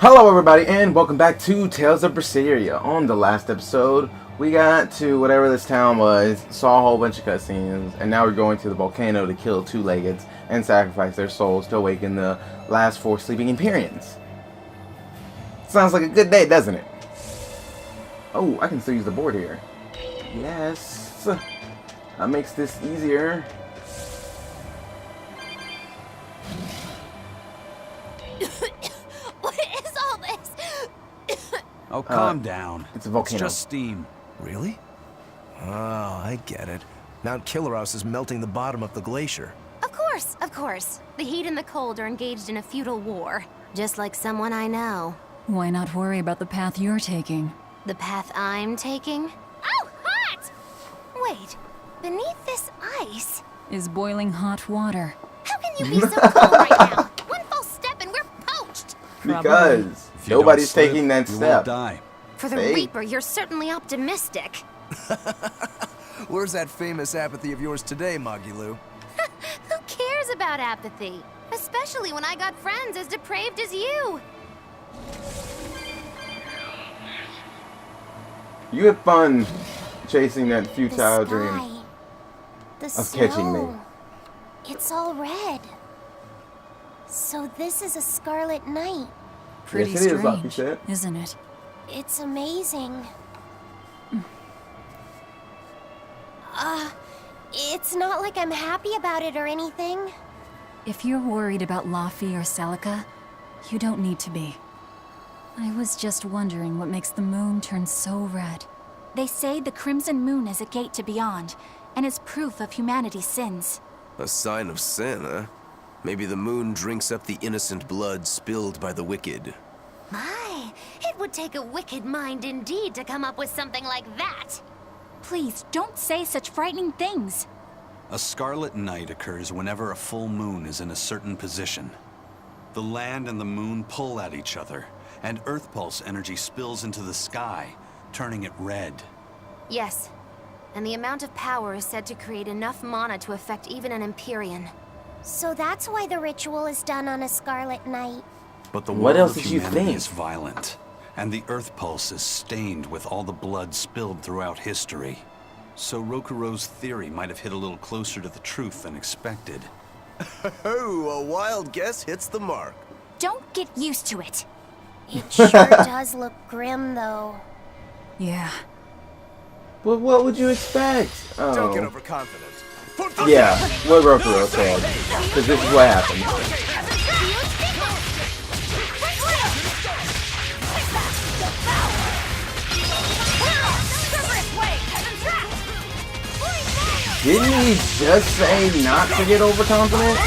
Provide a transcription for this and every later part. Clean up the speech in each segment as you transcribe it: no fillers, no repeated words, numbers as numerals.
Hello everybody and welcome back to Tales of Berseria. On the last episode, we got to whatever this town was, saw a whole bunch of cutscenes, and now we're going to the volcano to kill two Legates and sacrifice their souls to awaken the last four sleeping Empyreans. Sounds like a good day, doesn't it? Oh, I can still use the board here. Yes. That makes this easier. What is all this? Oh, calm down. It's a volcano. It's just steam. Really? Oh, I get it. Mount Killeros is melting the bottom of the glacier. Of course. The heat and the cold are engaged in a futile war. Just like someone I know. Why not worry about the path you're taking? The path I'm taking? Oh, hot! Wait, beneath this ice? Is boiling hot water. How can you be so cold right now? One false step and we're poached! Because If you nobody's don't slip, taking that you step. won't die. For the Hey. Reaper, you're certainly optimistic. Where's that famous apathy of yours today, Magilu? Who cares about apathy? Especially when I got friends as depraved as you. You had fun chasing that futile The dream sky. The of catching me. snow. It's all red. So this is a scarlet night. Pretty Yes, it is, like you strange, said. isn't it? It's amazing. It's not like I'm happy about it or anything. If you're worried about Laffy or Celica, you don't need to be. I was just wondering what makes the moon turn so red. They say the Crimson Moon is a gate to beyond, and is proof of humanity's sins. A sign of sin, huh? Maybe the moon drinks up the innocent blood spilled by the wicked. My, it would take a wicked mind indeed to come up with something like that. Please, don't say such frightening things. A scarlet night occurs whenever a full moon is in a certain position. The land and the moon pull at each other, and Earth Pulse energy spills into the sky, turning it red. Yes, and the amount of power is said to create enough mana to affect even an Empyrean. So that's why the ritual is done on a scarlet night. But the What world else of did you humanity think? is violent, and the Earth Pulse is stained with all the blood spilled throughout history. So Rokuro's theory might have hit a little closer to the truth than expected. Oh, a wild guess hits the mark. Don't get used to it. It sure does look grim, though. Yeah. Well, what would you expect? Don't get Oh. overconfident. Yeah, what Rokuro said. Because this is what happened. Didn't he just say not to get overconfident?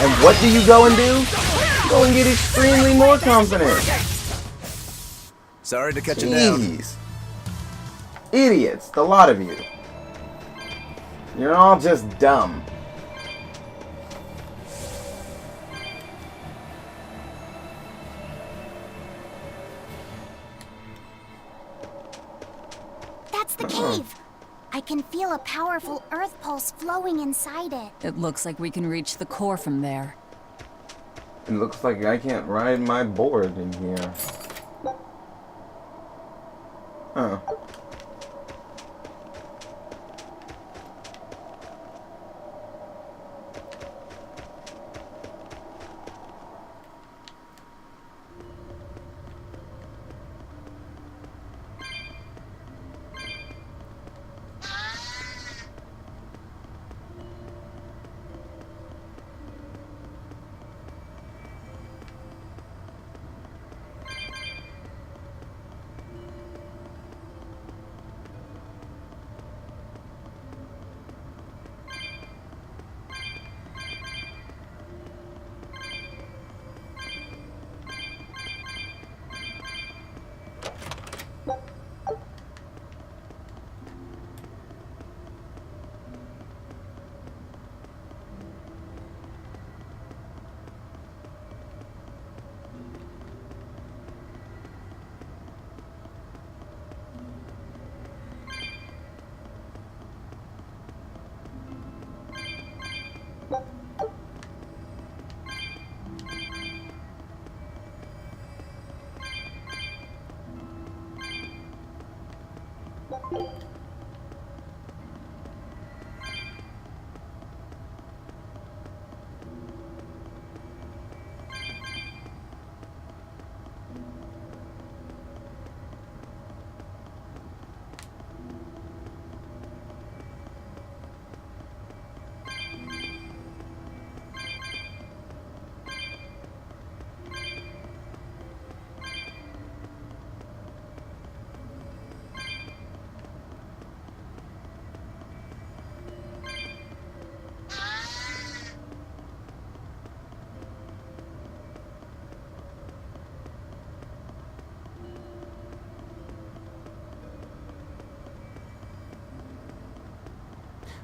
And what do you go and do? Go and get extremely more confident. Sorry to cut you down. Jeez. Idiots, the lot of you. You're all just dumb. That's the cave. I can feel a powerful earth pulse flowing inside it. It looks like we can reach the core from there. It looks like I can't ride my board in here. Oh.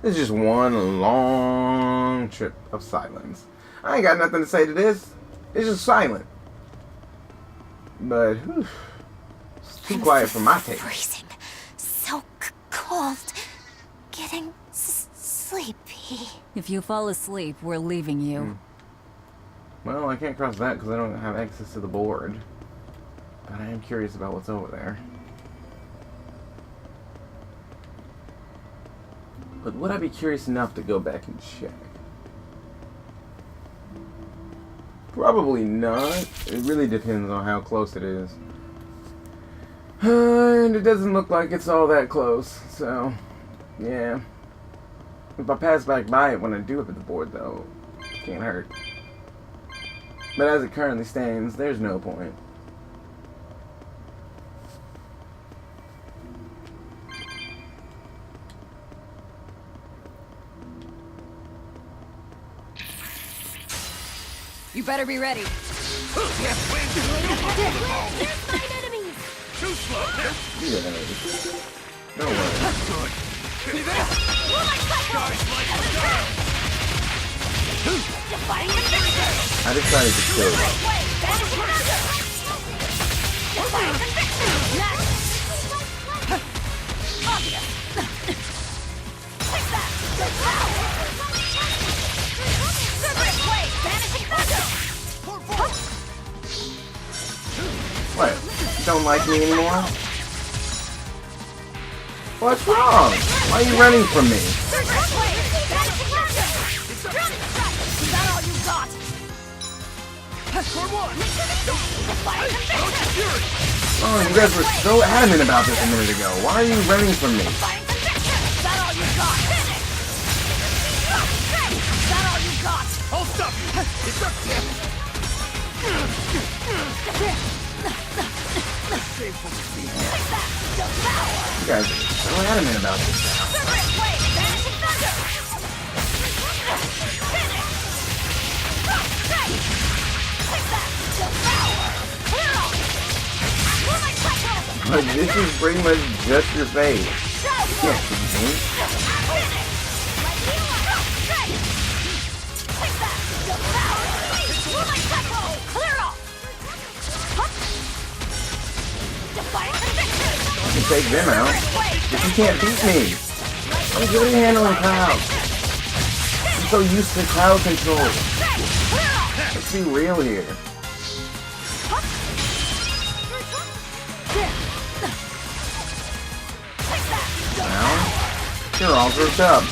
This is just one long trip of silence. I ain't got nothing to say to this. It's just silent. But whew, it's too quiet for my taste. Freezing. So cold. Getting sleepy. If you fall asleep, we're leaving you. Well, I can't cross that because I don't have access to the board. But I am curious about what's over there. But would I be curious enough to go back and check? Probably not. It really depends on how close it is. And it doesn't look like it's all that close, so yeah. If I pass back by it when I do up at the board though, it can't hurt. But as it currently stands, there's no point. You better be ready. Here's my enemies! Too slow. Yeah. Don't worry. See that? I decided to kill it. What? You don't like me anymore? What's wrong? Why are you running from me? Oh, you guys were so adamant about this a minute ago. Why are you running from me? I'll stop you. It's up, damn it. You guys are so adamant about this now. But this is pretty much just your face. You can't beat me. You can take them out, but you can't beat me. I'm good at handling clouds. I'm so used to cloud control. Let's be real here. Now, you're all grouped up.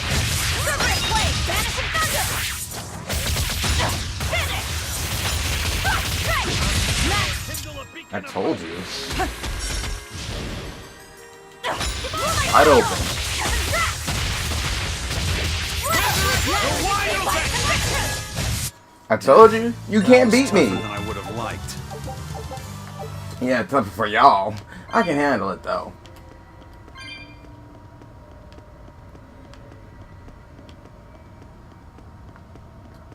I told you. Wide open. I told you, you can't beat me. Than I would have liked. Yeah, tough for y'all. I can handle it though.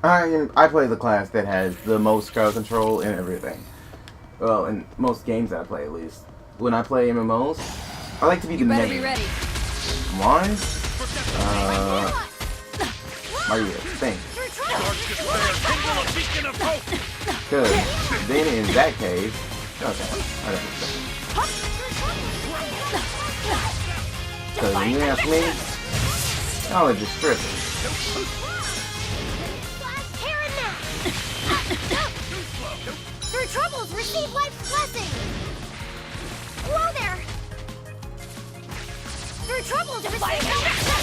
I play the class that has the most crowd control and everything. Well, in most games I play at least. When I play MMOs, I like to be the Better minion. be ready. Why? Maria, think. Because then in that case, okay, I understand. Because when you ask me, knowledge is stripping. Through troubles, receive life's blessing! Whoa there! trouble, defying conviction!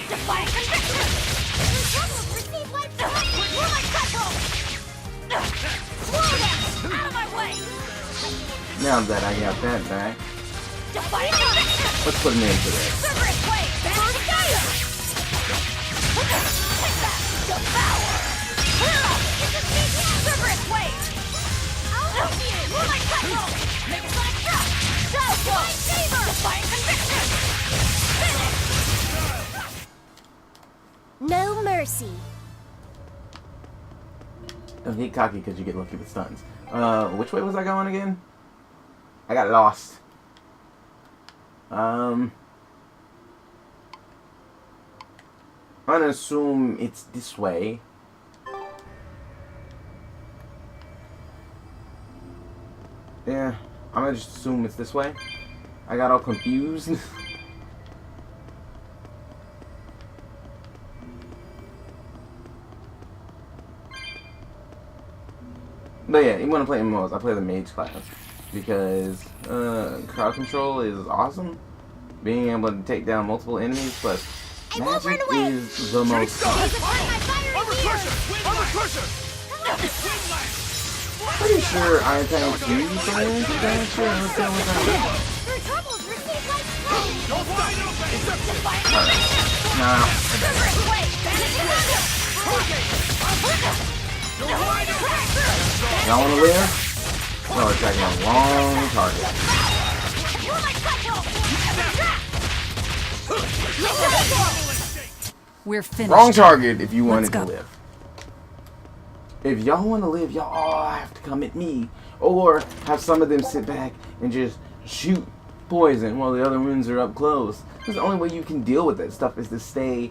Defying conviction! Through trouble, receive life support! Moonlight Central! Slow them! Out of my way! Now that I got that back, Defying conviction! let's put an end to this. Cerberus Blade! Back to fire! Take that! Devour! Cerberus Blade! I'll help you! Moonlight Central! Make a sonic drop! Shadow Flow! Saber! Defying conviction! Finish! No mercy. Don't get cocky because you get lucky with stuns. Which way was I going again? I got lost. I'm gonna assume it's this way. Yeah, I'm gonna just assume it's this way. I got all confused. But yeah, even when I play MMOs, I play the mage class because crowd control is awesome. Being able to take down multiple enemies, but magic is the most fun. Pretty sure I attacked you, but I'm not sure what's going on. Y'all wanna live? No, attacking a wrong target. We're finished. Wrong target if you wanted Let's to go. live. If y'all want to live, y'all all have to come at me. Or have some of them sit back and just shoot poison while the other ones are up close. That's the only way you can deal with that stuff is to stay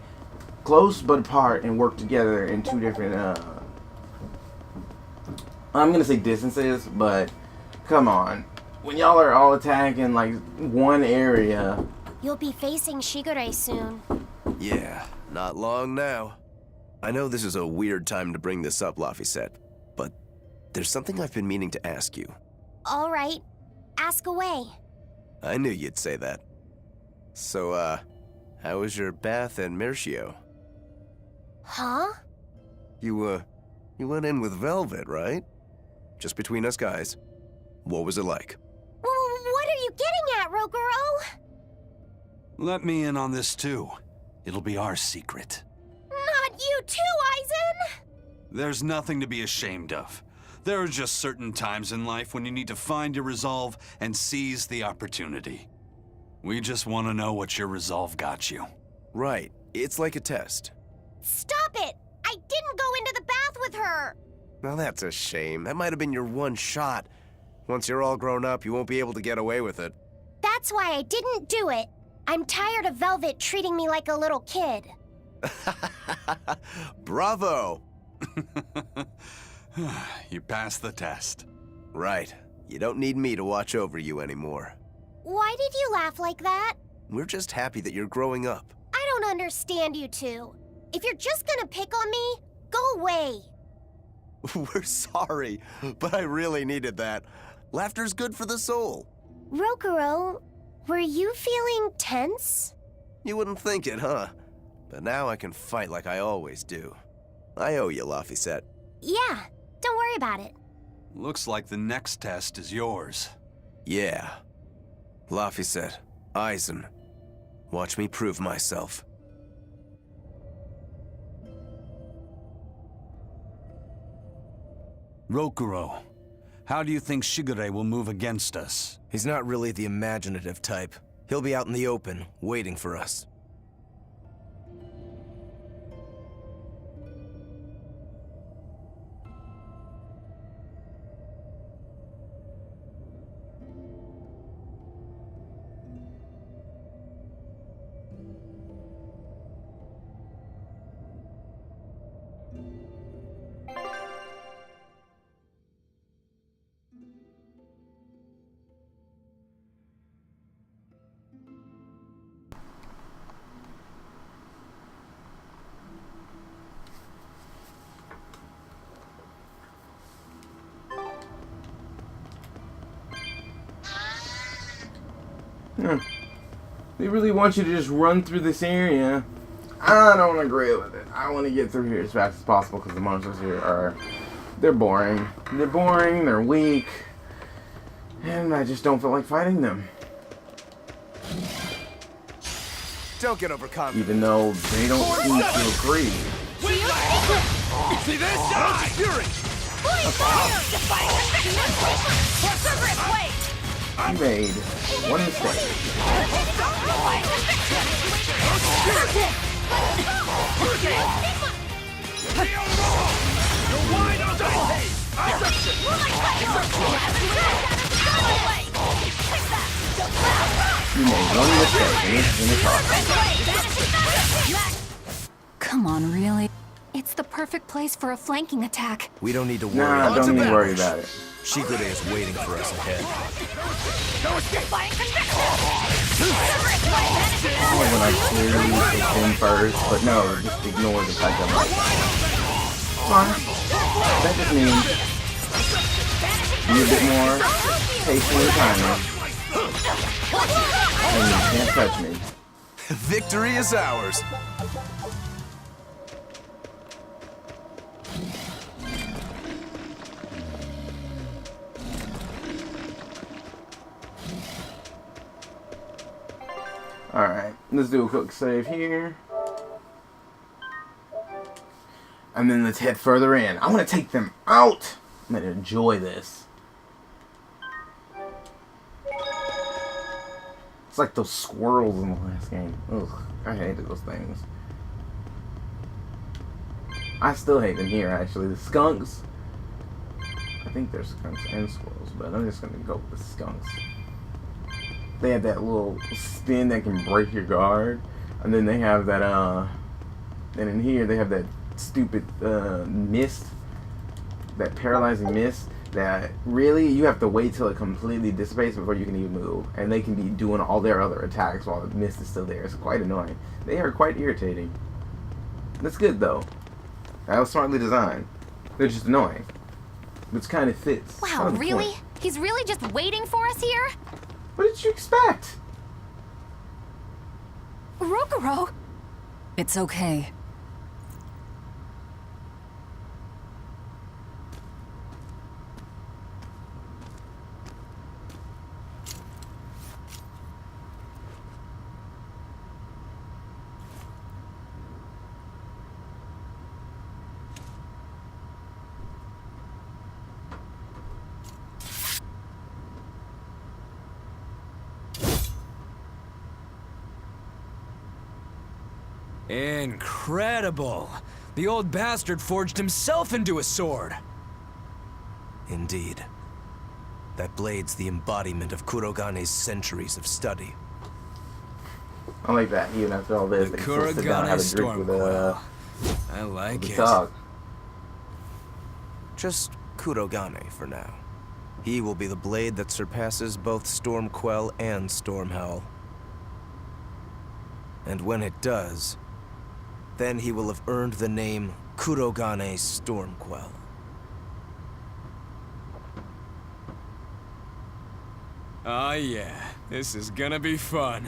close but apart and work together in two different, I'm gonna say distances, but come on. When y'all are all attacking like one area. You'll be facing Shigure soon. Yeah, not long now. I know this is a weird time to bring this up, Laphicet, but there's something I've been meaning to ask you. All right, ask away. I knew you'd say that. So, how was your bath in Mercio? Huh? You went in with Velvet, right? Just between us guys. What was it like? What are you getting at, Roguro? Let me in on this too. It'll be our secret. Not you too, Aizen! There's nothing to be ashamed of. There are just certain times in life when you need to find your resolve and seize the opportunity. We just want to know what your resolve got you. Right. It's like a test. Stop it! I didn't go into the bath with her! Now that's a shame. That might have been your one shot. Once you're all grown up, you won't be able to get away with it. That's why I didn't do it. I'm tired of Velvet treating me like a little kid. Bravo! You passed the test. Right. You don't need me to watch over you anymore. Why did you laugh like that? We're just happy that you're growing up. I don't understand you two. If you're just gonna pick on me, go away. We're sorry, but I really needed that. Laughter's good for the soul. Roguro, were you feeling tense? You wouldn't think it, huh? But now I can fight like I always do. I owe you, Laphicet. Yeah, don't worry about it. Looks like the next test is yours. Yeah. Laphicet, Aizen, watch me prove myself. Rokuro, how do you think Shigure will move against us? He's not really the imaginative type. He'll be out in the open, waiting for us. They really want you to just run through this area. I don't agree with it. I want to get through here as fast as possible because the monsters here are... They're boring. They're boring, they're weak. And I just don't feel like fighting them. Don't get overconfident. Even though they don't seem to agree. See this? Die! Fury! You made one mistake. You made one mistake in the car. Come on, really? It's the perfect place for a flanking attack. We don't need to worry. Nah, don't even worry about it. Shigure is waiting for us ahead. When I clearly picked him first, but no, just ignore the fact that I'm like, fine. That just means be a bit more patient and timely. And you can't touch me. Victory is ours. Alright, let's do a quick save here. And then let's head further in. I want to take them out. I'm going to enjoy this. It's like those squirrels in the last game. Ugh, I hated those things. I still hate them here, actually. The skunks. I think there's skunks and squirrels, but I'm just going to go with the skunks. They have that little spin that can break your guard. And then they have that, and in here they have that stupid, mist. That paralyzing mist that really you have to wait till it completely dissipates before you can even move. And they can be doing all their other attacks while the mist is still there. It's quite annoying. They are quite irritating. That's good, though. That was smartly designed. They're just annoying. Which kind of fits. Wow, really? He's really just waiting for us here? What did you expect? Rokuro! It's okay. Incredible! The old bastard forged himself into a sword! Indeed. That blade's the embodiment of Kurogane's centuries of study. I like that. Even after all this, The they still sit down and have a drink with Stormcoil. I like the it. dog. Just Kurogane for now. He will be the blade that surpasses both Stormquell and Stormhowl. And when it does, then he will have earned the name Kurogane Stormquell. Oh yeah, this is gonna be fun.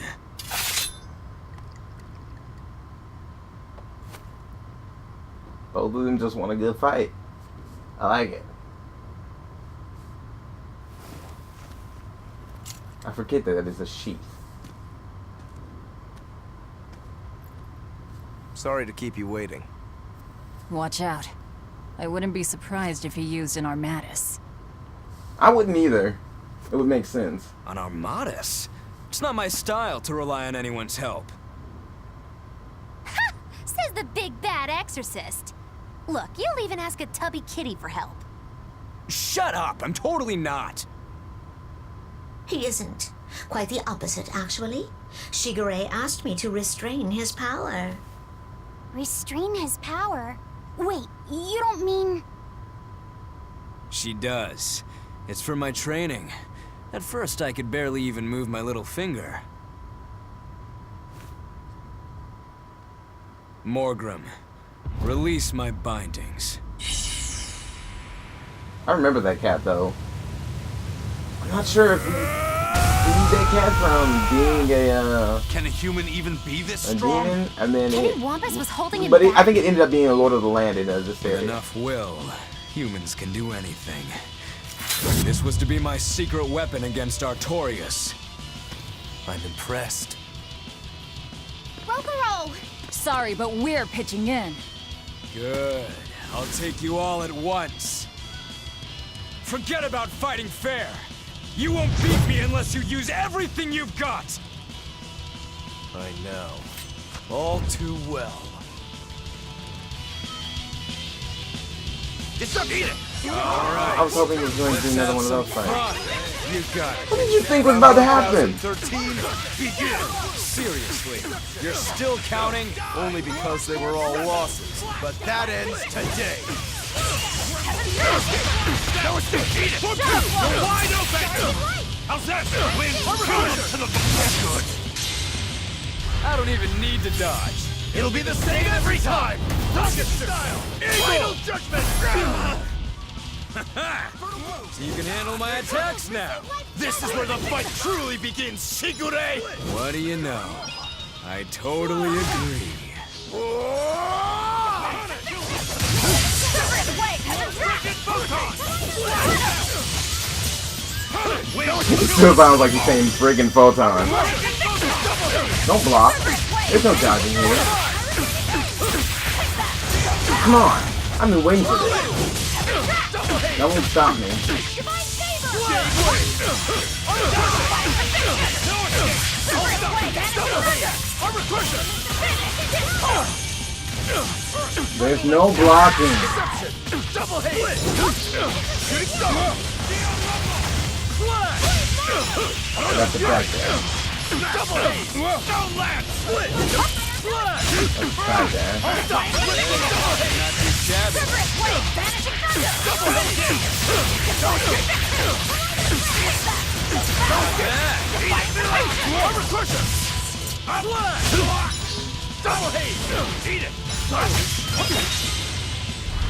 Both of them just want a good fight. I like it. I forget that it is a sheath. Sorry to keep you waiting. Watch out. I wouldn't be surprised if he used an Armatus. I wouldn't either. It would make sense. An Armatus? It's not my style to rely on anyone's help. Ha! Says the big bad exorcist. Look, you'll even ask a tubby kitty for help. Shut up! I'm totally not! He isn't. Quite the opposite, actually. Shigure asked me to restrain his power. Restrain his power? Wait, you don't mean... She does. It's for my training. At first, I could barely even move my little finger. Morgrim, release my bindings. I remember that cat though. I'm not sure if he dickhead from being Can a human even be this a strong? demon, and then Kenny it, Wampus was holding him but back. I think it ended up being a Lord of the Land in this area. Enough will. Humans can do anything. This was to be my secret weapon against Artorias. I'm impressed. Rokuro! Sorry, but we're pitching in. Good. I'll take you all at once. Forget about fighting fair. You won't beat me unless you use everything you've got. I know. All too well. Just eat it! I was hoping he was going to do another one of those fights. You got it. What did you think was about to happen? 13, begin! Seriously, you're still counting? Only because they were all losses. But that ends today. That was it! Eat it! You're wide open! How's that? Win! To the good! I don't even need to dodge. It'll be the same every time! Rocket style! Final judgment! So you can handle my attacks now. This is where the fight truly begins, Shigure! What do you know? I totally agree. It still sounds like he's saying friggin' photon. Don't block. There's no dodging here. Come on. I've been waiting for this. That won't stop me. There's no blocking. That's the fact there. That's there. Not too shabby.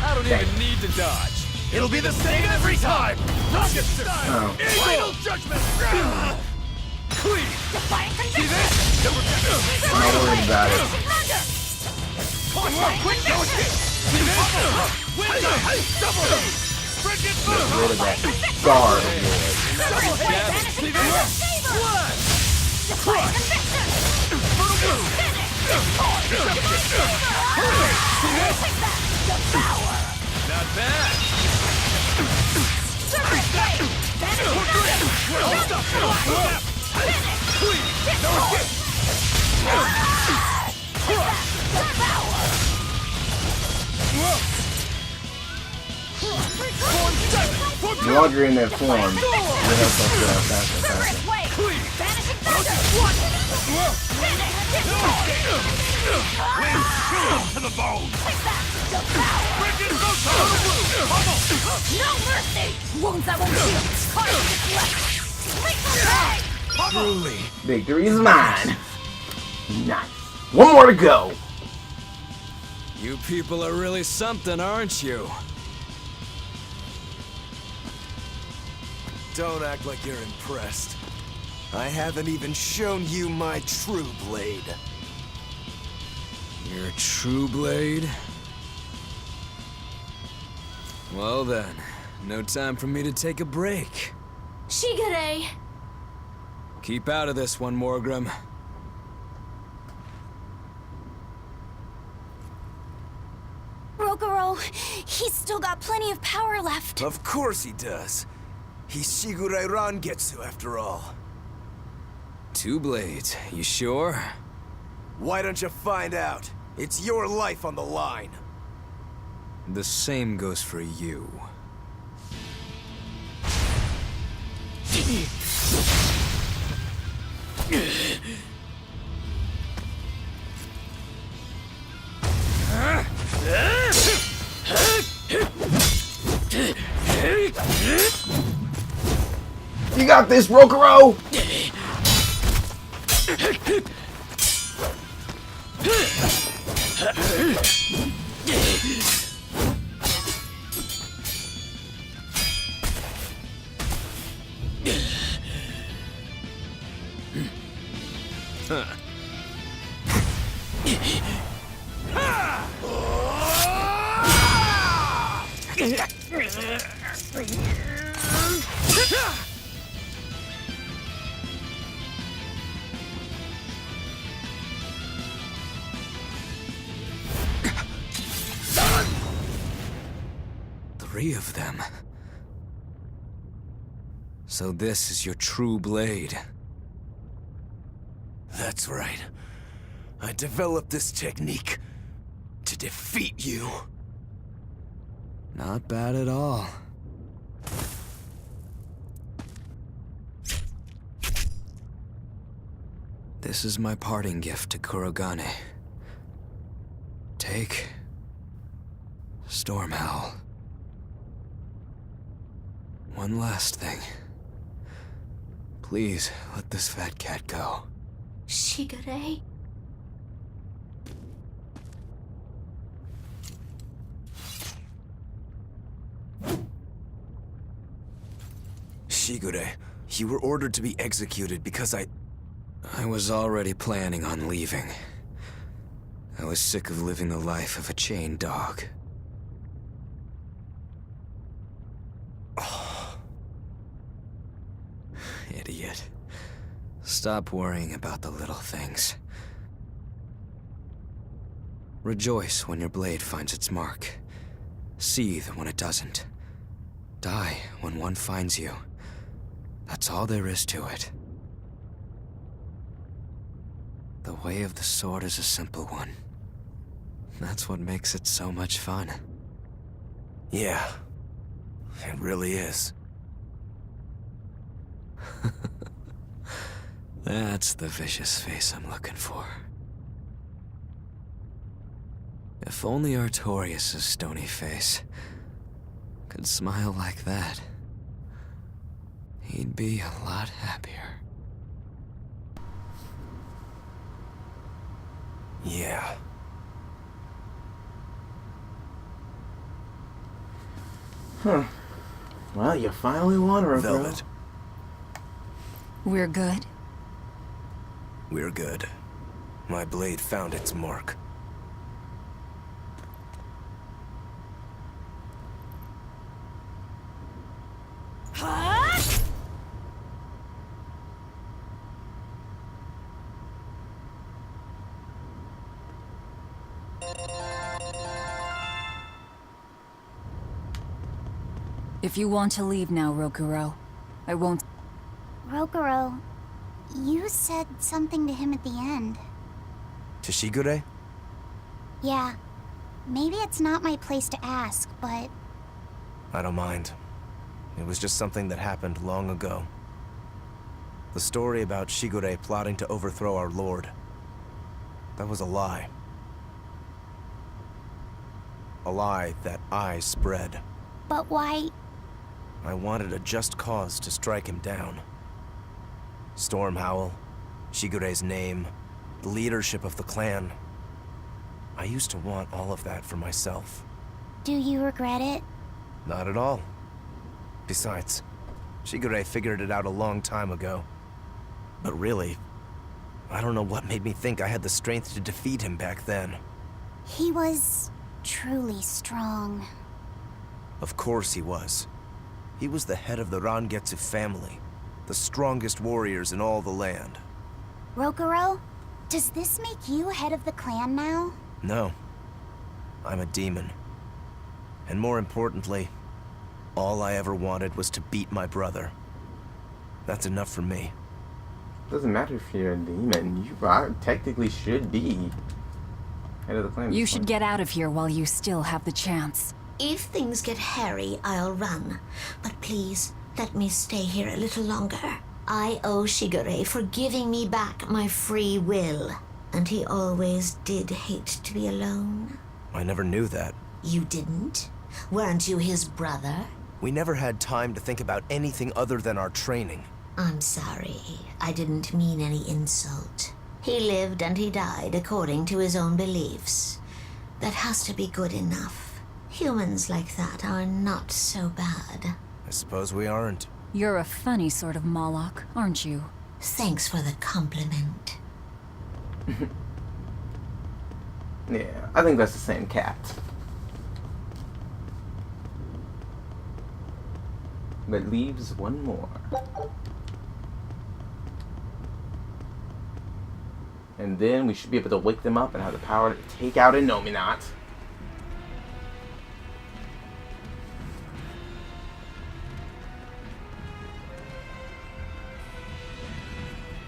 I don't even need to dodge. It'll be the same every time! Rocket style! Oh. Final judgment! Clean! See this? I'm not worried about it. Quick, no escape! See this? Double hit! Frickin' Get rid of that guard of yours. Double hit! See this? Flash! Crush! Fertile move! See this? Not bad. The longer you're in that form, you'll have to get out faster and faster. To the bone! Frickin' No mercy! Wounds that won't heal! Truly. Victory is mine. Nice. One more to go. You people are really something, aren't you? Don't act like you're impressed. I haven't even shown you my true blade. Your true blade? Well then, no time for me to take a break. Shigure! Keep out of this one, Morgrim. Rokuro, he's still got plenty of power left. Of course he does. He's Shigure Rangetsu after all. Two blades, you sure? Why don't you find out? It's your life on the line. The same goes for you. You got this, Rokuro! Three of them. So this is your true blade. That's right. I developed this technique to defeat you. Not bad at all. This is my parting gift to Kurogane. Take... Stormhowl. One last thing. Please, let this fat cat go. Shigure? Shigure, you were ordered to be executed because I was already planning on leaving. I was sick of living the life of a chained dog. Idiot. Stop worrying about the little things. Rejoice when your blade finds its mark. Seethe when it doesn't. Die when one finds you. That's all there is to it. The way of the sword is a simple one. That's what makes it so much fun. Yeah, it really is. That's the vicious face I'm looking for. If only Artorias' stony face could smile like that, he'd be a lot happier. Yeah. Huh. Well, you finally won, Rokuro. Velvet, We're good? we're good. My blade found its mark. If you want to leave now, Rokuro, I won't... Rokuro, you said something to him at the end. To Shigure? Yeah. Maybe it's not my place to ask, but... I don't mind. It was just something that happened long ago. The story about Shigure plotting to overthrow our lord. That was a lie. A lie that I spread. But why... I wanted a just cause to strike him down. Stormhowl, Shigure's name, the leadership of the clan. I used to want all of that for myself. Do you regret it? Not at all. Besides, Shigure figured it out a long time ago. But really, I don't know what made me think I had the strength to defeat him back then. He was... truly strong. Of course he was. He was the head of the Rangetsu family, the strongest warriors in all the land. Rokuro, does this make you head of the clan now? No. I'm a demon. And more importantly, all I ever wanted was to beat my brother. That's enough for me. Doesn't matter if you're a demon. You technically should be head of the clan. You should get out of here while you still have the chance. If things get hairy, I'll run. But please, let me stay here a little longer. I owe Shigure for giving me back my free will. And he always did hate to be alone. I never knew that. You didn't? Weren't you his brother? We never had time to think about anything other than our training. I'm sorry. I didn't mean any insult. He lived and he died according to his own beliefs. That has to be good enough. Humans like that are not so bad. I suppose we aren't. You're a funny sort of Moloch, aren't you? Thanks for the compliment. Yeah, I think that's the same cat. But leaves one more. And then we should be able to wake them up and have the power to take out Innominat.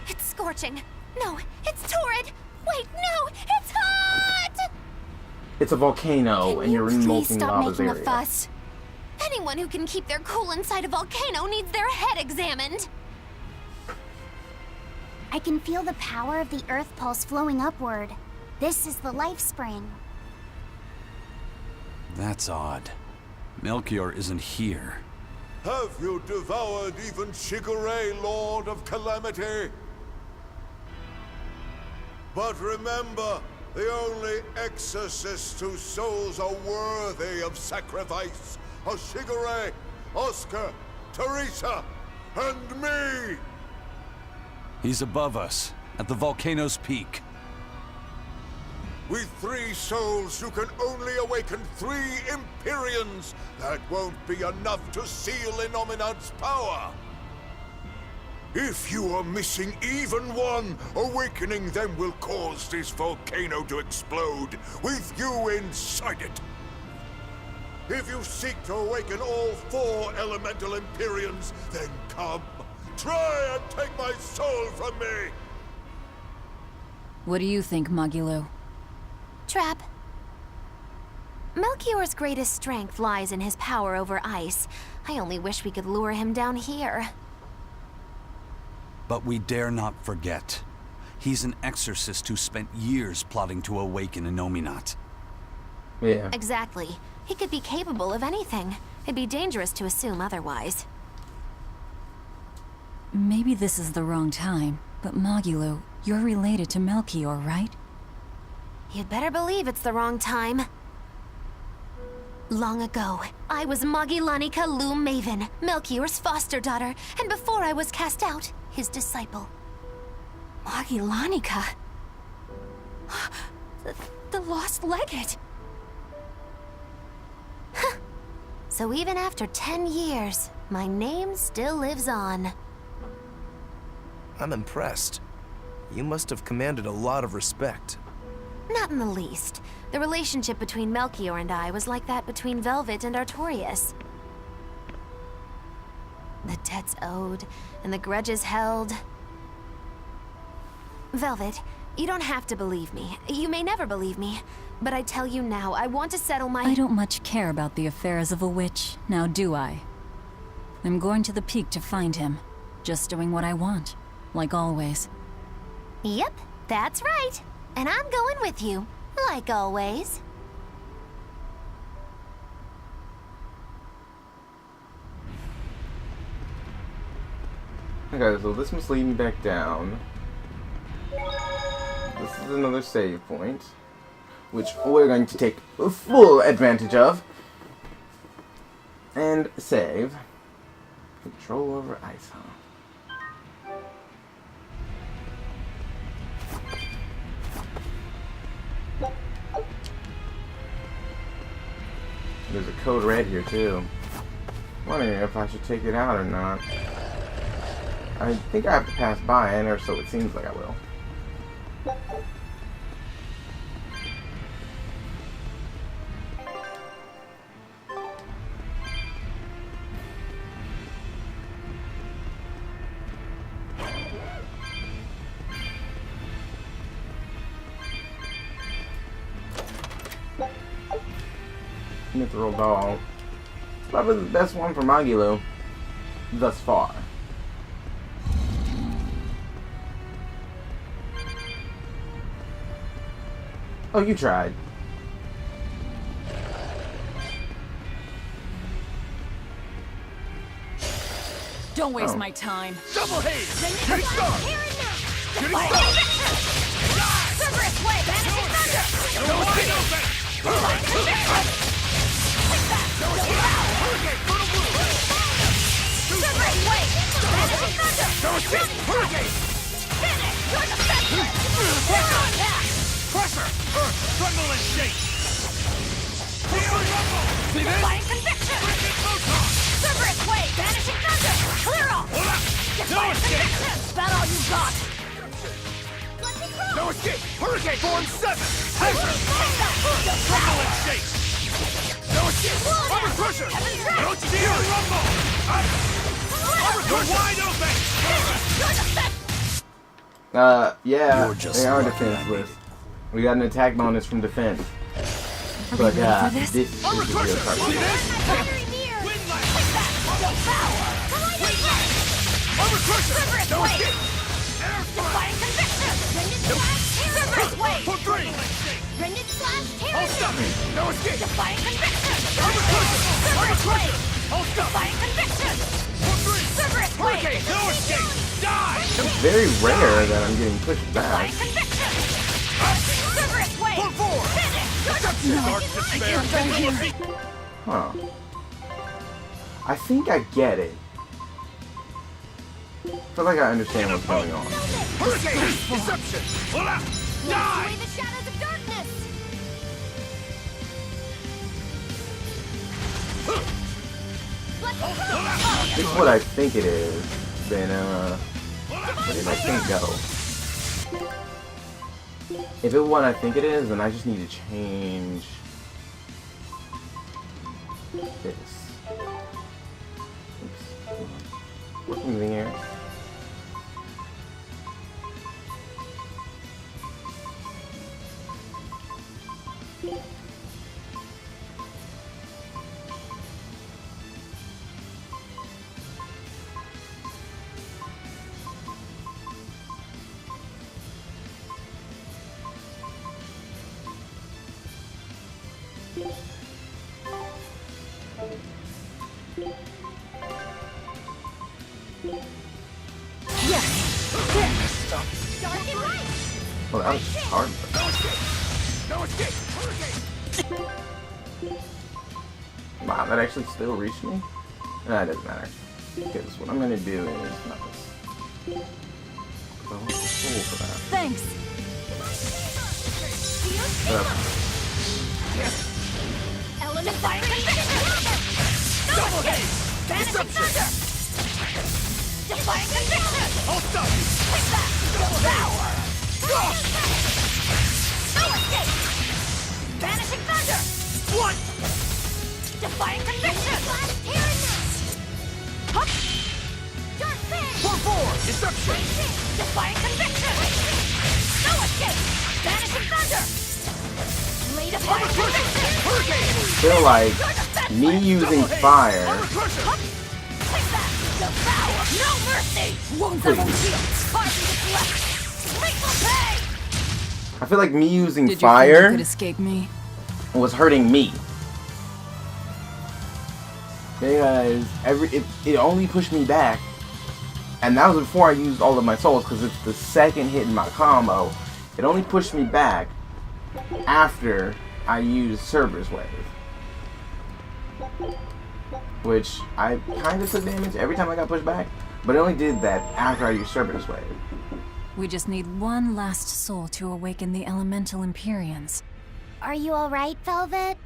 It's scorching. No, it's torrid. Wait, no, it's hot! It's a volcano, and you're in Please molten stop lava's making a area. fuss. Anyone who can keep their cool inside a volcano needs their head examined. I can feel the power of the Earth Pulse flowing upward. This is the life spring. That's odd. Melchior isn't here. Have you devoured even Shigure, Lord of Calamity? But remember, the only exorcists whose souls are worthy of sacrifice are Shigure, Oscar, Teresa, and me! He's above us, at the volcano's peak. With 3 souls, you can only awaken 3 Empyreans. That won't be enough to seal Innominat's power. If you are missing even one, awakening them will cause this volcano to explode, with you inside it. If you seek to awaken all 4 elemental Empyreans, then come. Try and take my soul from me! What do you think, Magilo? Trap. Melchior's greatest strength lies in his power over ice. I only wish we could lure him down here. But we dare not forget. He's an exorcist who spent years plotting to awaken Innominat. Yeah. Exactly. He could be capable of anything. It'd be dangerous to assume otherwise. Maybe this is the wrong time, but Magilo, you're related to Melchior, right? You'd better believe it's the wrong time. Long ago, I was Magilanica Loom Maven, Melchior's foster daughter, and before I was cast out, his disciple. Magilanica? The lost legate? So even after 10 years, my name still lives on. I'm impressed. You must have commanded a lot of respect. Not in the least. The relationship between Melchior and I was like that between Velvet and Artorias. The debts owed, and the grudges held. Velvet, you don't have to believe me. You may never believe me. But I tell you now, I want to settle my— I don't much care about the affairs of a witch, now do I? I'm going to the peak to find him. Just doing what I want, like always. Yep, that's right. And I'm going with you, like always. Okay, so this must lead me back down. This is another save point, which we're going to take full advantage of. And save. Control over ice, huh? There's a code red here too. I'm wondering if I should take it out or not. I think I have to pass by it, or so it seems like I will. Mithril doll. Probably the best one for Magilo thus far. Oh, you tried. Don't waste my time. Double haze! Shooting star! Shooting star! Cerberus way, vanishing thunder! Cerberus way, vanishing thunder! Finish! You're the best! Tremble and shake! Feel rumble! See this? Defiant conviction! Cerberus wave! Vanishing thunder! Clear off! Defiant conviction! About all you got! No escape! Hurricane form 7! Tremble and shake! No escape! Armor crusher! Don't you feel rumble! You're wide open! Yeah, You're just they are lucky, defenseless. We got an attack bonus from defense. Are But we ready for this? this is the real target. See this? Armor crusher! No escape! Defiant conviction! Cerberus wave! For 3! Rended slash terror! Hold stuff! No escape! Defiant conviction! Armor crusher! Armor Cerberus crusher! wave! Hold stuff! Defiant conviction! For 3! Cerberus wave! Hurricane! No escape! Die! It's very rare that I'm getting pushed back. Defiant conviction! Cerberus wave! For 4! Dark despair! Huh. I think I get it. I feel like I understand what's going on. Hurricane! Deception! Die! Away the shadows of darkness! If it's what I think it is, then where did my thing go? If it's what I think it is, then I just need to change this. Oops. Working in the air. Well, that was hard. No escape! Hurricane! Wow, that actually still reached me? Nah, it doesn't matter. Because what I'm gonna do is not this. I want the soul for that. Thanks. Element defiant conviction! Double hit! Vanishing thunder! Defiant conviction! Hold stuff! Take that! Devour! No escape! Vanishing thunder! What? Defiant conviction! Hup! Dark Fang! For 4! Deception! Defiant conviction! No escape! Vanishing thunder! Lay defiant conviction! Hurricane! Feel like me using fire. Armor crusher! Take that! Devour! No mercy! Wounds of shields! Harden its left! Lethal pay! I feel like me using Did you think you fire could escape me? was hurting me. Because it only pushed me back, and that was before I used all of my souls, because it's the second hit in my combo. It only pushed me back after I used Cerberus Wave, which I kind of took damage every time I got pushed back, but it only did that after I used Cerberus Wave. We just need one last soul to awaken the elemental Empyreans. Are you alright, Velvet?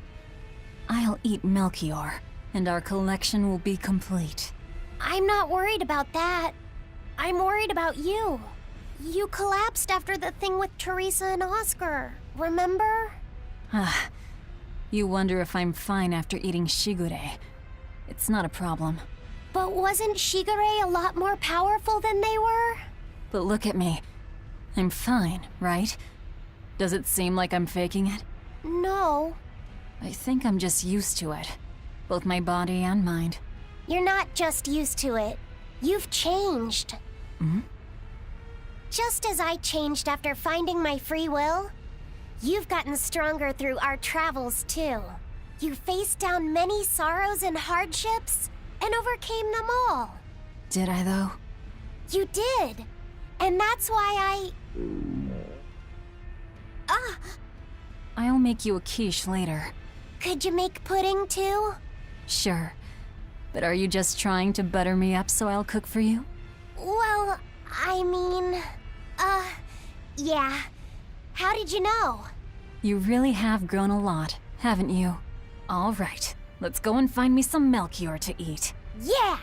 I'll eat Melchior, and our collection will be complete. I'm not worried about that. I'm worried about you. You collapsed after the thing with Teresa and Oscar, remember? Ah, you wonder if I'm fine after eating Shigure. It's not a problem. But wasn't Shigure a lot more powerful than they were? But look at me. I'm fine, right? Does it seem like I'm faking it? No. I think I'm just used to it. Both my body and mind. You're not just used to it. You've changed. Hmm? Just as I changed after finding my free will, you've gotten stronger through our travels too. You faced down many sorrows and hardships, and overcame them all. Did I, though? You did. And that's why I'll make you a quiche later. Could you make pudding too? Sure. But are you just trying to butter me up so I'll cook for you? Well, I mean... yeah. How did you know? You really have grown a lot, haven't you? All right, let's go and find me some Melchior to eat. Yeah!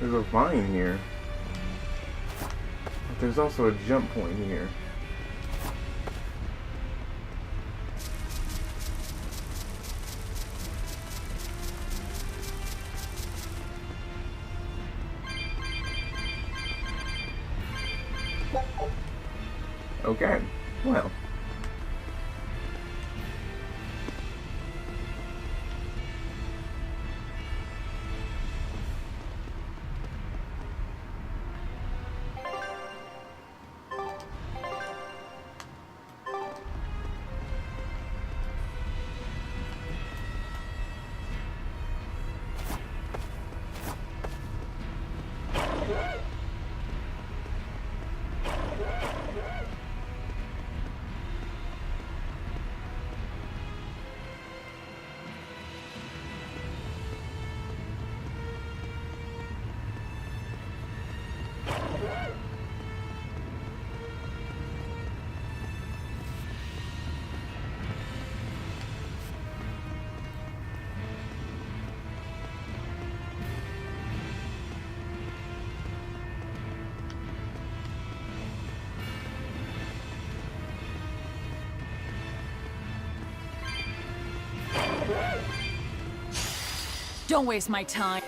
There's a vine here. But there's also a jump point here. Okay, well. Don't waste my time.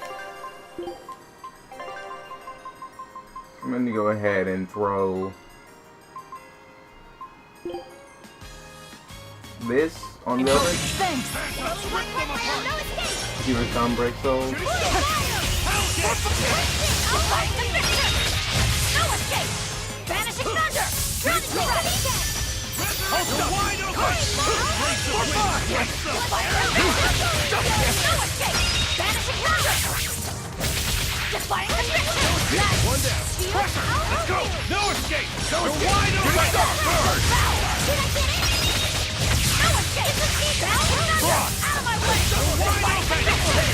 I'm going to go ahead and throw this on the other. Thanks. See what Tom breaks those. No escape! Vanishing thunder! Drowning strike! Wide open! No escape! Vanishing thunder! Defying conviction! One down. Let's go! No escape! No escape! Wide open! Did I get it? No escape! Out of my way! Defying conviction!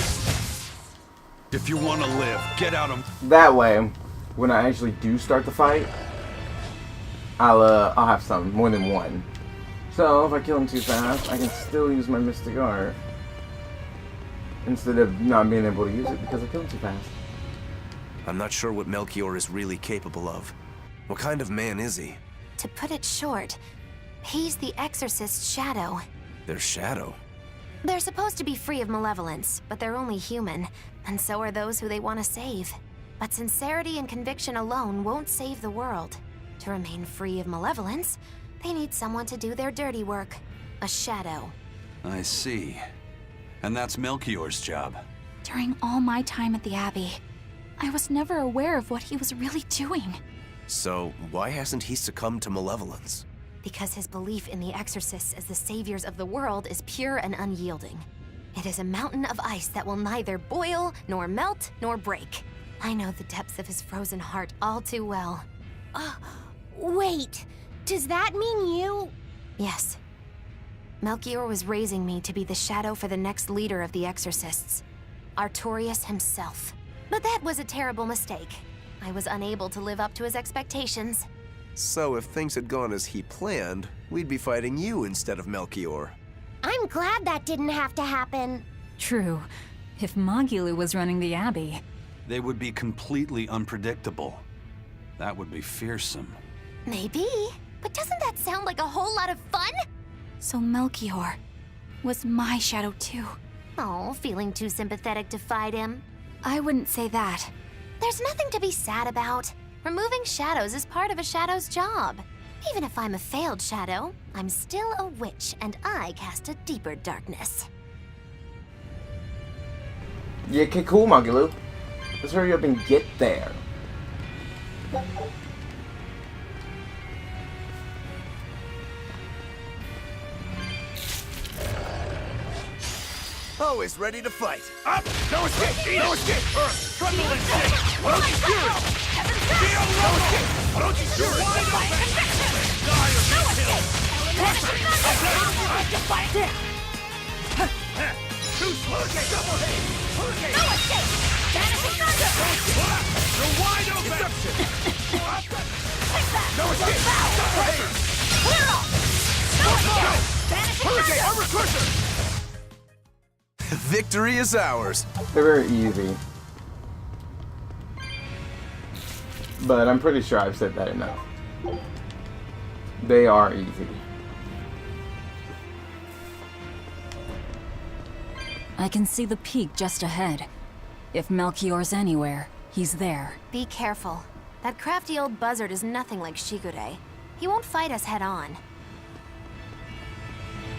If you want to live, get out of... That way, when I actually do start the fight, I'll have some, more than one. So if I kill him too fast, I can still use my Mystic Art instead of not being able to use it because I killed him too fast. I'm not sure what Melchior is really capable of. What kind of man is he? To put it short, he's the Exorcist's shadow. Their shadow? They're supposed to be free of malevolence, but they're only human, and so are those who they want to save. But sincerity and conviction alone won't save the world. To remain free of malevolence, they need someone to do their dirty work. A shadow. I see. And that's Melchior's job. During all my time at the Abbey, I was never aware of what he was really doing. So, why hasn't he succumbed to malevolence? Because his belief in the Exorcists as the saviors of the world is pure and unyielding. It is a mountain of ice that will neither boil, nor melt, nor break. I know the depths of his frozen heart all too well. Wait, does that mean you? Yes. Melchior was raising me to be the shadow for the next leader of the Exorcists. Artorius himself. But that was a terrible mistake. I was unable to live up to his expectations. So if things had gone as he planned, we'd be fighting you instead of Melchior. I'm glad that didn't have to happen. True. If Magulu was running the Abbey. They would be completely unpredictable. That would be fearsome. Maybe, but doesn't that sound like a whole lot of fun? So Melchior was my shadow too. Oh, feeling too sympathetic to fight him? I wouldn't say that. There's nothing to be sad about. Removing shadows is part of a shadow's job. Even if I'm a failed shadow, I'm still a witch, and I cast a deeper darkness. Yeah, okay, cool, Magulu. Let's hurry up and get there. Always ready to fight. Up! No escape! No escape! Earth! Tremble and shake! Orochi Fury! Feel no escape! Orochi Fury! Wide open! Die or be killed! Defiant down! Too slow! Double hit! Hurricane! No escape! Vanishing thunder! You're wide open! Deception! Take that! No escape! Double hit! Clear off! No escape! Vanishing Hurricane! thunder! Armor Crusher! Victory is ours. They're very easy. But I'm pretty sure I've said that enough. They are easy. I can see the peak just ahead. If Melchior's anywhere, he's there. Be careful. That crafty old buzzard is nothing like Shigure. He won't fight us head on.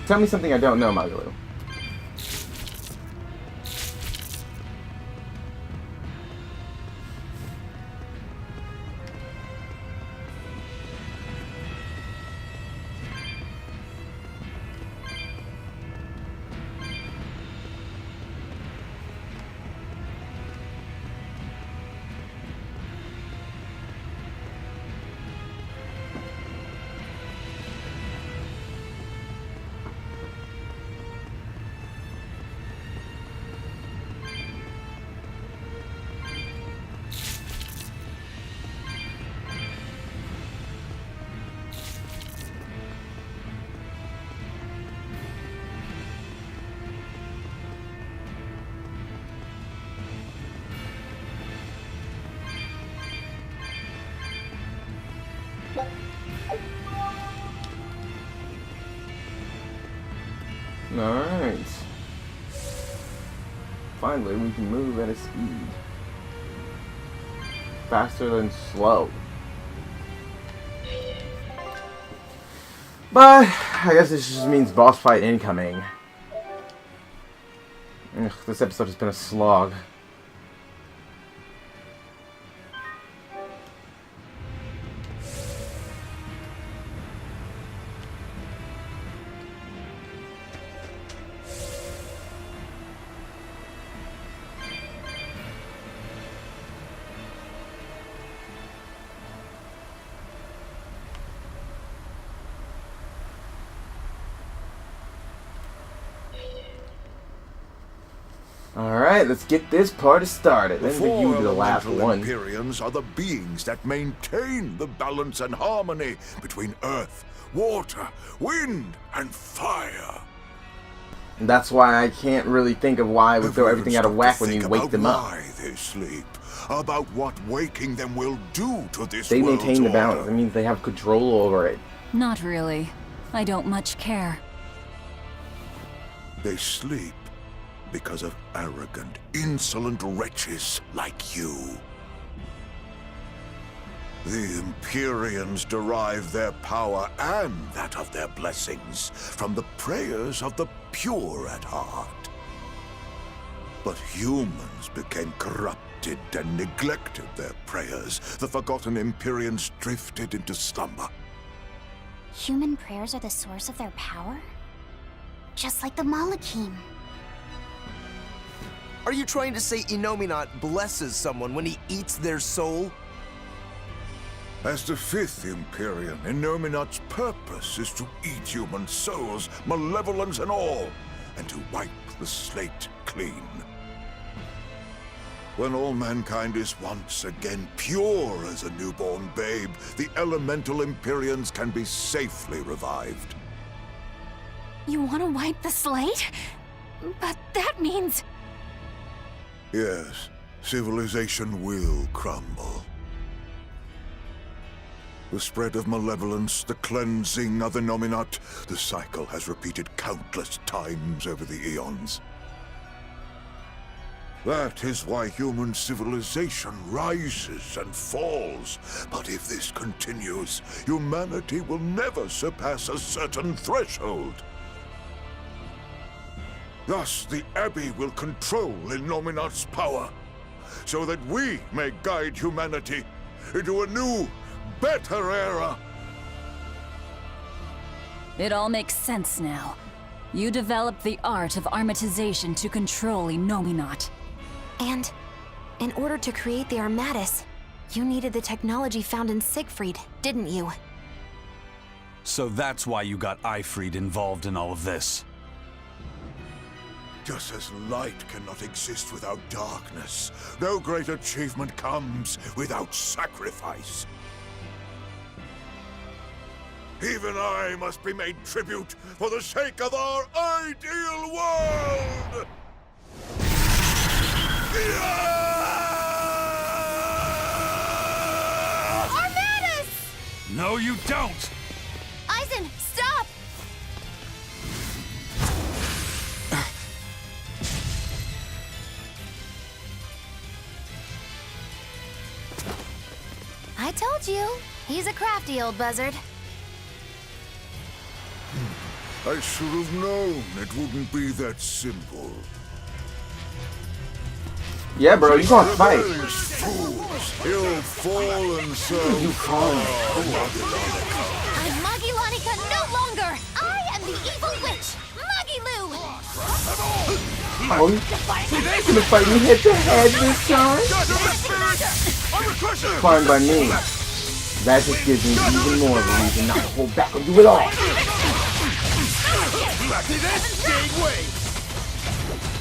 Tell me something I don't know, Magalu. Alright. Finally, we can move at a speed. Faster than slow. But, I guess this just means boss fight incoming. Ugh, this episode has been a slog. Alright, let's get this party started. The Then you do the last elemental one. Empyreans are the beings that maintain the balance and harmony between earth, water, wind, and fire. And that's why I can't really think of why I would throw everything out of whack when you wake them up. Why they sleep, about what waking them will do to this They world's maintain the balance. order. That means they have control over it. Not really. I don't much care. They sleep because of arrogant, insolent wretches like you. The Empyreans derive their power and that of their blessings from the prayers of the pure at heart. But humans became corrupted and neglected their prayers. The forgotten Empyreans drifted into slumber. Human prayers are the source of their power? Just like the Malakim. Are you trying to say Innominat blesses someone when he eats their soul? As the fifth Empyrean, Innominat's purpose is to eat human souls, malevolence and all, and to wipe the slate clean. When all mankind is once again pure as a newborn babe, the elemental Empyreans can be safely revived. You want to wipe the slate? But that means... Yes, civilization will crumble. The spread of malevolence, the cleansing of the Nominat, the cycle has repeated countless times over the eons. That is why human civilization rises and falls. But if this continues, humanity will never surpass a certain threshold. Thus, the Abbey will control Innominat's power, so that we may guide humanity into a new, better era. It all makes sense now. You developed the art of armatization to control Innominat. And in order to create the Armatis, you needed the technology found in Siegfried, didn't you? So that's why you got Ifried involved in all of this. Just as light cannot exist without darkness, no great achievement comes without sacrifice. Even I must be made tribute for the sake of our ideal world! Yeah! No, you don't! Aizen, stop! I told you. He's a crafty old buzzard. I should have known it wouldn't be that simple. Yeah, bro, you gonna fight. These fools, he'll fall and so You falling. I'm Magi Lanika no longer! I am the evil witch, Magilu! Oh, he's gonna fight me head to head this time? Fine by me. That just gives me even more of a reason not to hold back and do it all. See this? Big wave!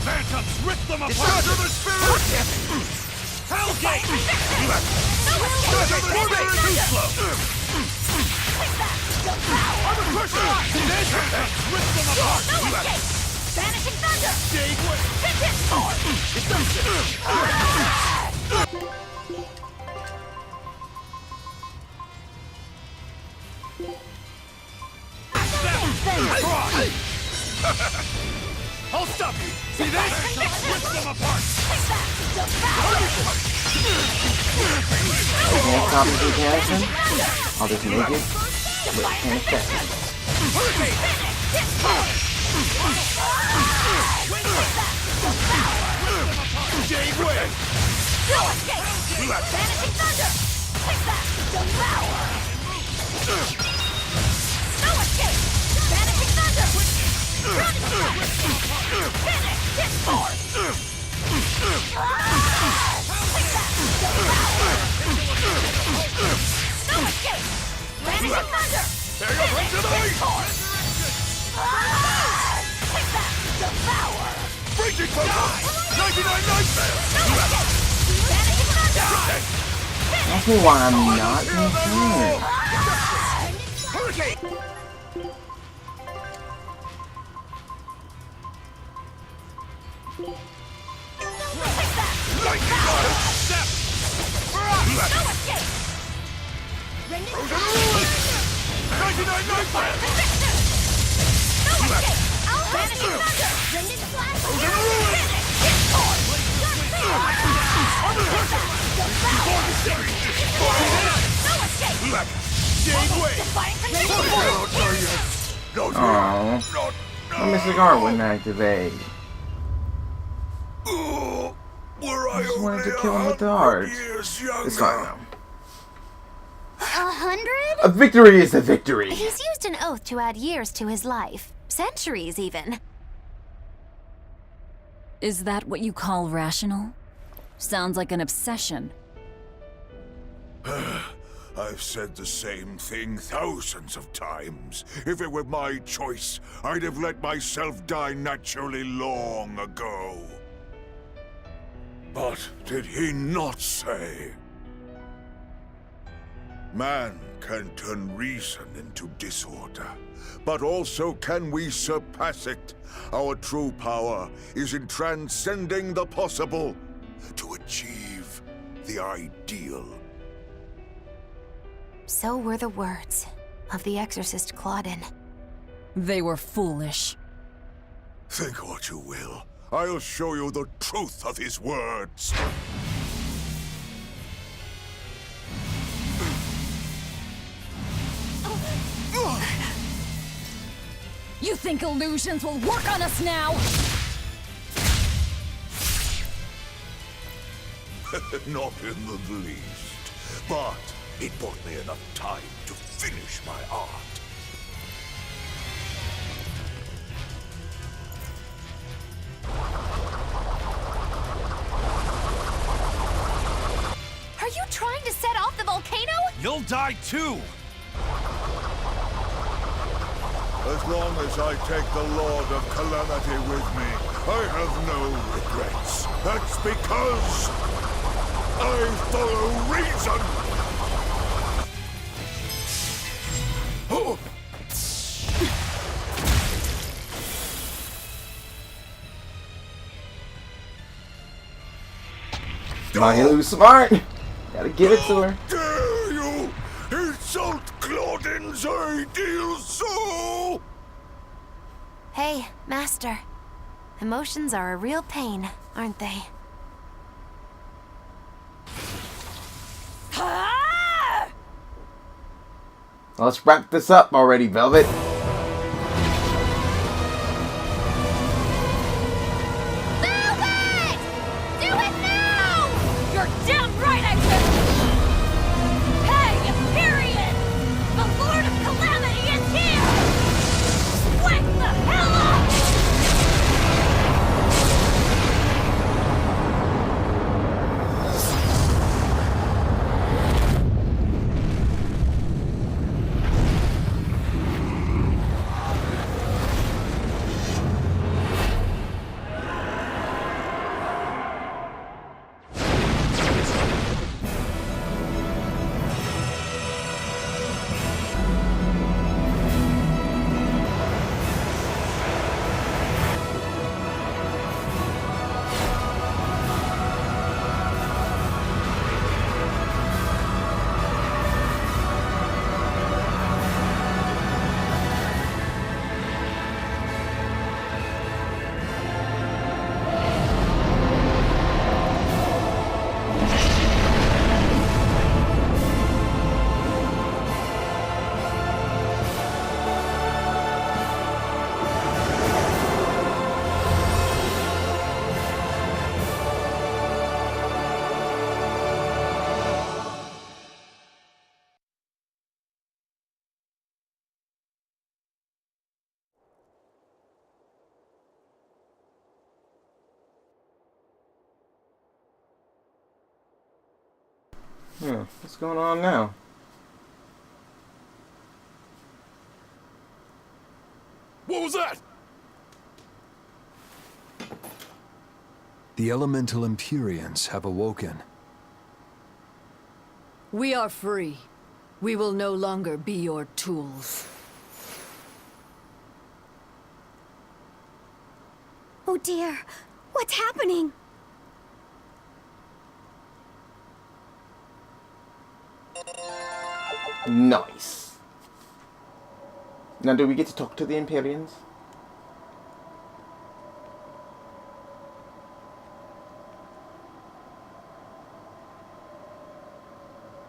Phantoms, rip them apart! To the spirit! Hellgate! Too slow! Under pressure! See this? Rip them apart! Vanishing thunder! Big wave! I'll stop you! See this? Rip them apart! Can't stop me from dancing? I'll just make it with can't Jade Wave! No escape! Vanishing thunder! Take that! Devour! No escape! Vanishing thunder! Running finish! Hit force! Take that! Devour! No escape! Vanishing thunder! There you go, to the lead! Take that! Devour! Breaching Photon! 99 Nightmare! Vanishing thunder! Ask me why I'm not in here. Hurricane! Lightning Rod! Step! No escape! Rending 99 Nightmare! No escape! Vanishing thunder! Rending flash! Finish! Hit force! No escape! Jade Wave! Defying conditions! Aww. My cigar wouldn't activate. Were I just wanted to only kill him with the 100 heart. years It's fine younger. now. 100? A victory is a victory. He's used an oath to add years to his life. Centuries, even. Is that what you call rational? Sounds like an obsession. I've said the same thing thousands of times. If it were my choice, I'd have let myself die naturally long ago. But did he not say? Man can turn reason into disorder, but also can we surpass it. Our true power is in transcending the possible to achieve the ideal. So were the words of the exorcist Claudin. They were foolish. Think what you will. I'll show you the truth of his words. You think illusions will work on us now? Not in the least. But it bought me enough time to finish my art. Are you trying to set off the volcano? You'll die too! As long as I take the Lord of Calamity with me, I have no regrets. That's because I follow reason! Oh. Magilu's smart. Gotta give it to her. Dare you! It's insult Claudin's ideal soul! Hey, Master. Emotions are a real pain, aren't they? Let's wrap this up already, Velvet. Velvet! Do it now! You're damn right I will! Hey, Imperium! The Lord of Calamity is here! Wake the hell up! Yeah, what's going on now? What was that? The elemental Empyreans have awoken. We are free. We will no longer be your tools. Oh dear, what's happening? Nice. Now, do we get to talk to the Imperians?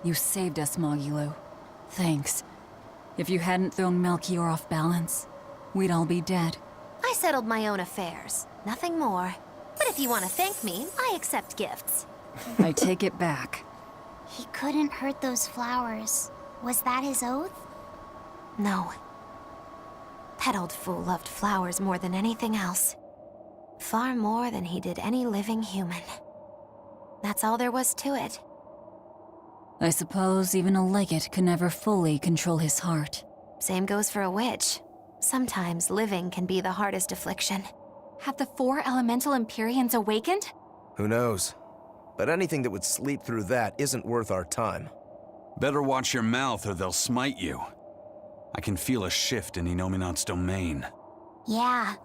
You saved us, Mogulu. Thanks. If you hadn't thrown Melchior off balance, we'd all be dead. I settled my own affairs. Nothing more. But if you want to thank me, I accept gifts. I take it back. He couldn't hurt those flowers. Was that his oath? No. That old fool loved flowers more than anything else. Far more than he did any living human. That's all there was to it. I suppose even a legate could never fully control his heart. Same goes for a witch. Sometimes living can be the hardest affliction. Have the 4 elemental Empyreans awakened? Who knows? But anything that would sleep through that isn't worth our time. Better watch your mouth or they'll smite you. I can feel a shift in Inominat's domain. Yeah,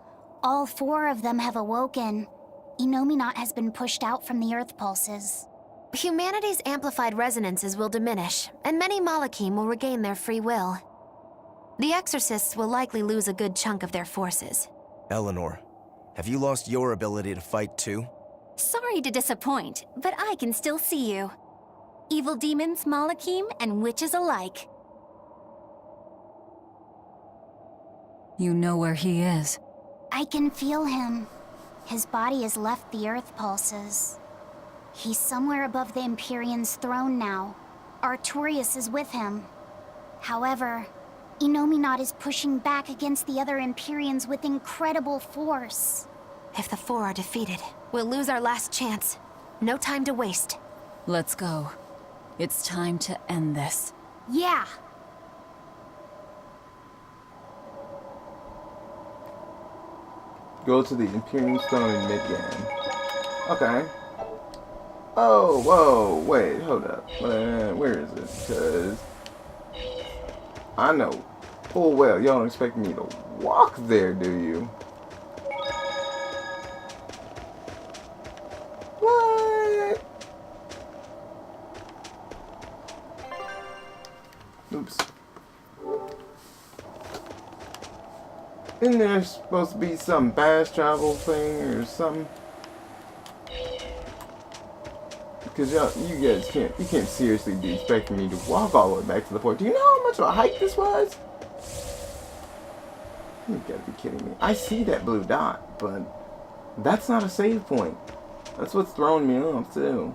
all 4 of them have awoken. Inominat has been pushed out from the Earth pulses. Humanity's amplified resonances will diminish, and many Malachim will regain their free will. The Exorcists will likely lose a good chunk of their forces. Eleanor, have you lost your ability to fight too? Sorry to disappoint, but I can still see you. Evil demons, Malachim, and witches alike. You know where he is. I can feel him. His body has left the Earth pulses. He's somewhere above the Empyrean's throne now. Artorias is with him. However, Inominat is pushing back against the other Empyreans with incredible force. If the 4 are defeated, we'll lose our last chance. No time to waste. Let's go. It's time to end this. Yeah. Go to the Imperial Stone in Midgard. Okay. Oh, whoa, wait, hold up. Where is it? Because I know full well y'all don't expect me to walk there, do you? What? Oops. Isn't there supposed to be some fast travel thing or something? Because you guys can't seriously be expecting me to walk all the way back to the port. Do you know how much of a hike this was? You gotta be kidding me. I see that blue dot, but that's not a save point. That's what's throwing me off too.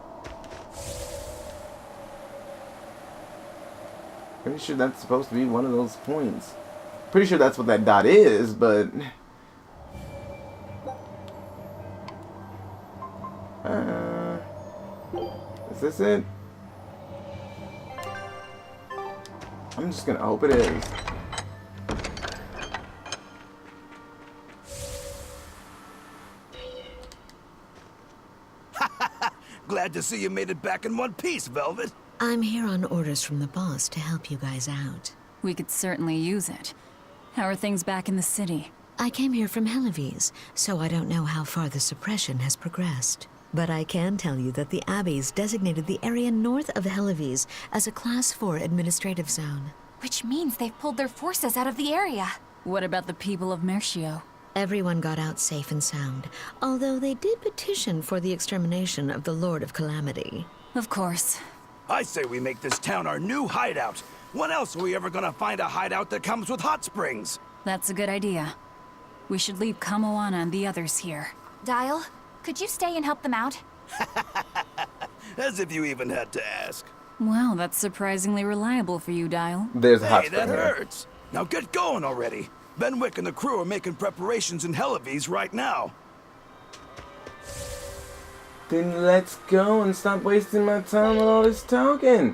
Pretty sure that's supposed to be one of those points. Pretty sure that's what that dot is, but is this it? I'm just gonna hope it is. Glad to see you made it back in one piece, Velvet. I'm here on orders from the boss to help you guys out. We could certainly use it. How are things back in the city? I came here from Helives, so I don't know how far the suppression has progressed. But I can tell you that the Abbeys designated the area north of Helives as a Class 4 administrative zone. Which means they've pulled their forces out of the area. What about the people of Mercio? Everyone got out safe and sound, although they did petition for the extermination of the Lord of Calamity. Of course. I say we make this town our new hideout. When else are we ever gonna find a hideout that comes with hot springs? That's a good idea. We should leave Kamoana and the others here. Dial, could you stay and help them out? As if you even had to ask. Wow, that's surprisingly reliable for you, Dial. There's a hot Hey, spring that here. hurts. Now get going already. Benwick and the crew are making preparations in Helives right now. Then let's go and stop wasting my time with all this talking.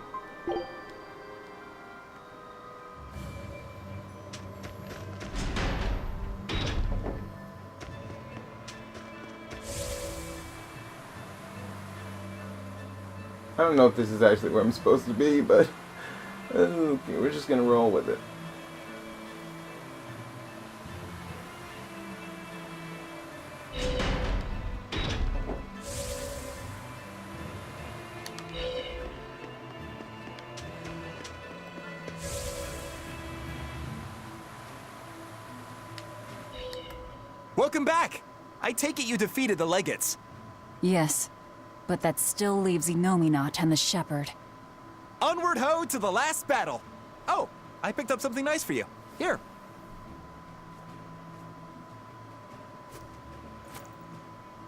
I don't know if this is actually where I'm supposed to be, but okay, we're just gonna roll with it. Welcome back! I take it you defeated the Legates. Yes, but that still leaves Inominat and the Shepherd. Onward ho to the last battle! Oh, I picked up something nice for you. Here.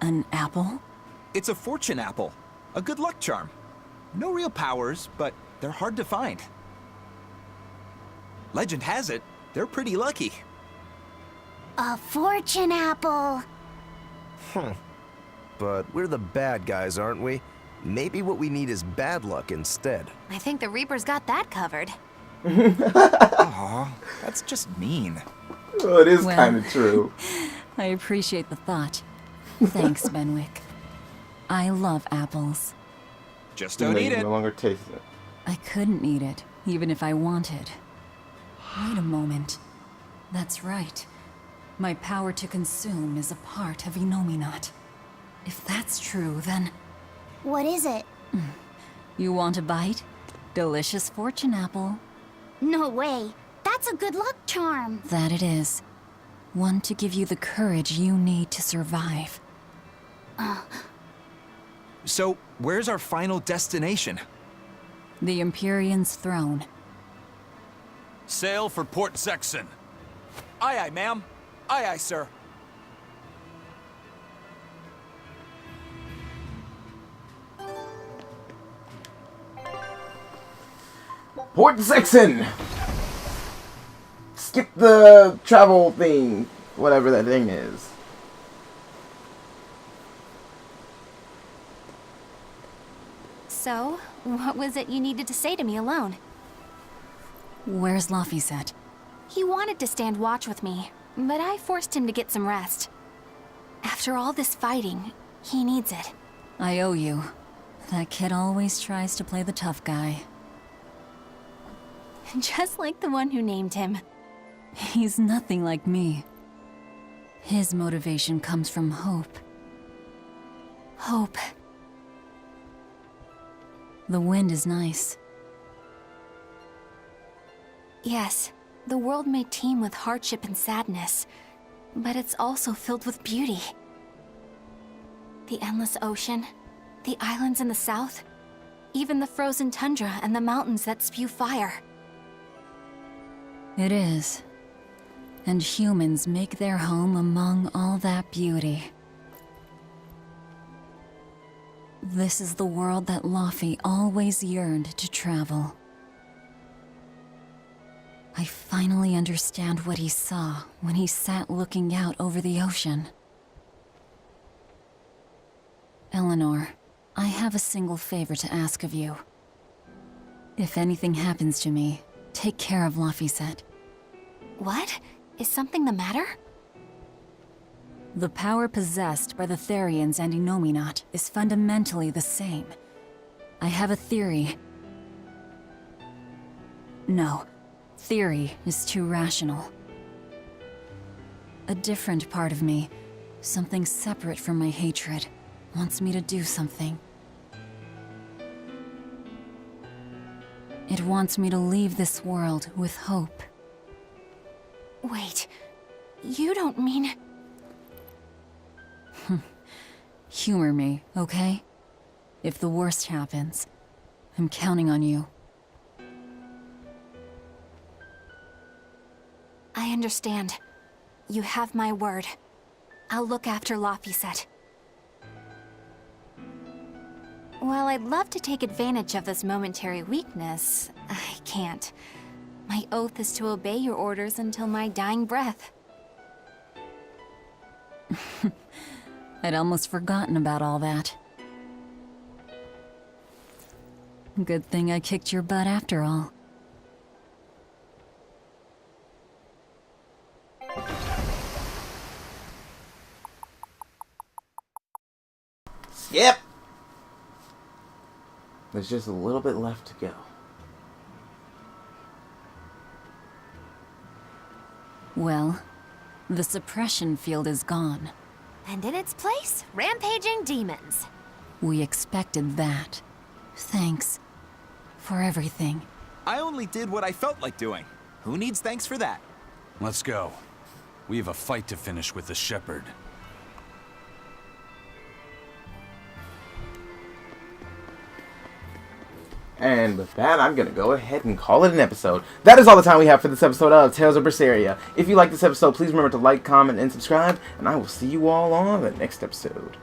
An apple? It's a fortune apple. A good luck charm. No real powers, but they're hard to find. Legend has it, they're pretty lucky. A fortune apple. But we're the bad guys, aren't we? Maybe what we need is bad luck instead. I think the Reaper's got that covered. Aw, that's just mean. Oh, it is kind of true. I appreciate the thought. Thanks, Benwick. I love apples. Just Even don't though eat you it. no longer taste it. I couldn't eat it, even if I wanted. Wait a moment. That's right. My power to consume is a part of Inominat. If that's true, then... What is it? You want a bite? Delicious fortune apple. No way. That's a good luck charm. That it is. One to give you the courage you need to survive. So, where's our final destination? The Empyrean's throne. Sail for Port Sexton. Aye, aye, ma'am. Aye, aye, sir. Port Sexton! Skip the travel thing, whatever that thing is. So, what was it you needed to say to me alone? Where's Laphicet? He wanted to stand watch with me, but I forced him to get some rest. After all this fighting, he needs it. I owe you. That kid always tries to play the tough guy. Just like the one who named him. He's nothing like me. His motivation comes from hope. Hope. The wind is nice. Yes, the world may teem with hardship and sadness, but it's also filled with beauty. The endless ocean, the islands in the south, even the frozen tundra and the mountains that spew fire. It is. And humans make their home among all that beauty. This is the world that Laufey always yearned to travel. I finally understand what he saw when he sat looking out over the ocean. Eleanor, I have a single favor to ask of you. If anything happens to me, take care of Laufey. What? Is something the matter? The power possessed by the Therians and Innominat is fundamentally the same. I have a theory. No, theory is too rational. A different part of me, something separate from my hatred, wants me to do something. It wants me to leave this world with hope. Wait, you don't mean... Humor me, okay? If the worst happens, I'm counting on you. I understand. You have my word. I'll look after Laufey. While I'd love to take advantage of this momentary weakness, I can't. My oath is to obey your orders until my dying breath. I'd almost forgotten about all that. Good thing I kicked your butt after all. Skip! There's just a little bit left to go. Well, the suppression field is gone. And in its place, rampaging demons. We expected that. Thanks for everything. I only did what I felt like doing. Who needs thanks for that? Let's go. We have a fight to finish with the Shepherd. And with that, I'm going to go ahead and call it an episode. That is all the time we have for this episode of Tales of Berseria. If you like this episode, please remember to like, comment, and subscribe. And I will see you all on the next episode.